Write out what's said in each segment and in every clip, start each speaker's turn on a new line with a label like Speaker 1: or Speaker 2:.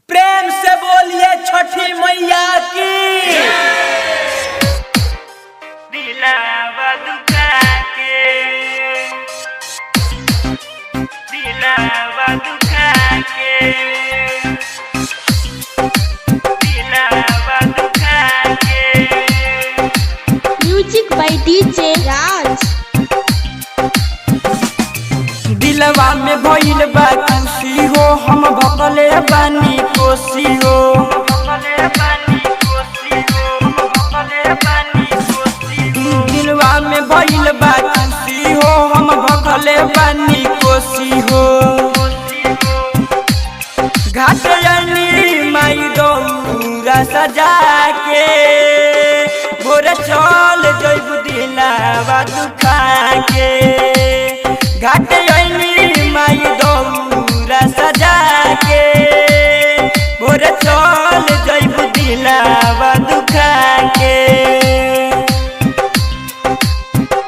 Speaker 1: प्रेम से बोलिए छठी मैया की।
Speaker 2: दिलावा दुखा के, दिलावा दुखा के, दिलावा दुखा के।
Speaker 3: म्यूजिक बाय डीजे राज।
Speaker 1: दिलवा में भइल बा खुशी हो, हम भकले बानी कोसी हो।
Speaker 2: भकले बानी कोसी हो, भकले बानी कोसी हो।
Speaker 1: दिलवा में भइल बा खुशी हो, हम भकले बानी कोसी हो। घाट जानी माई दौरा सजा के, भोरे चल जइबू दिलवा दुखा के। घाट जानी माई दौरा सजा के, भोरे चल जइबू दिलवा दुखा के।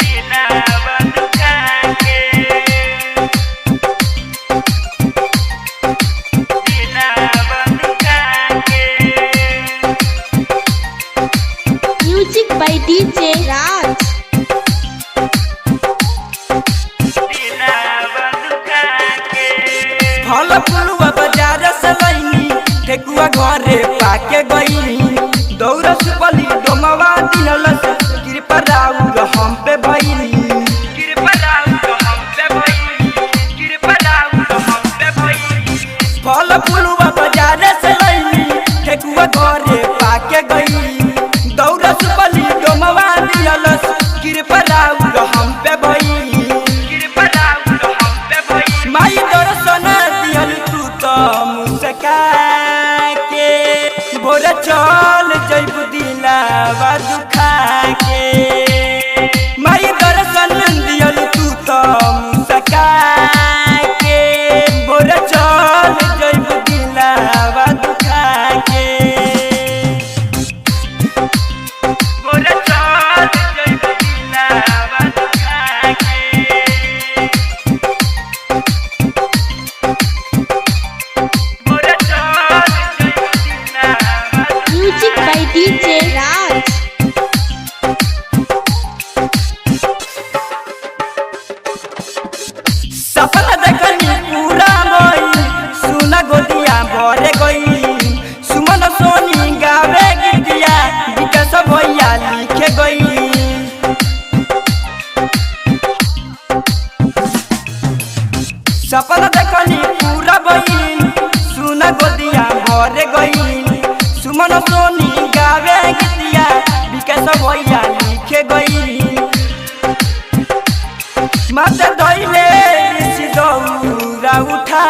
Speaker 2: दिलावा दुखा के, दिलावा दुखा के।
Speaker 3: म्यूजिक बाय डीजे राज।
Speaker 2: दिलावा दुखा के,
Speaker 1: फल फुलवा बाजार से लईनी, ठेकुआ घरे पाके गईनी। दौरा सुपली डोमवा दिहलस, कृपा राउर हम पे भइली।
Speaker 2: कृपा राउर हम पे भइली, कृपा राउर हम पे भइली।
Speaker 1: फल फुलवा बाजार से लईनी, ठेकुआ घरे पाके गईनी। दौरा सुपली डोमवा दिहलस, कृपा राउर हम पे भइली।
Speaker 2: कृपा राउर हम पे भइली।
Speaker 1: माई दर्शन दिहल तू तो मुस्का के, भोरे चल जइबू दिलवा दुखा के। माई दर्शन दिहल तू तो मुस्का के, भोरे चल जइबू दिलवा दुखा के।
Speaker 2: भोरे चल जइबू दिलावा दुखा के। भोरे चल जइबू दिलावा
Speaker 3: म्यूजिक बाय डीजे राज।
Speaker 1: सपना देखनी पूरा भइल, सुना गोदिया भरे गई। सुमन सोनी गावे गीतिया, विकास भैया लिखे गई। सपना देखनी पूरा भइल, सुना गोदिया भरे गई। सुमन सोनी गावे गीतिया, विकास भैया लिखे गई। माता धइले ऋषि दौरा उठा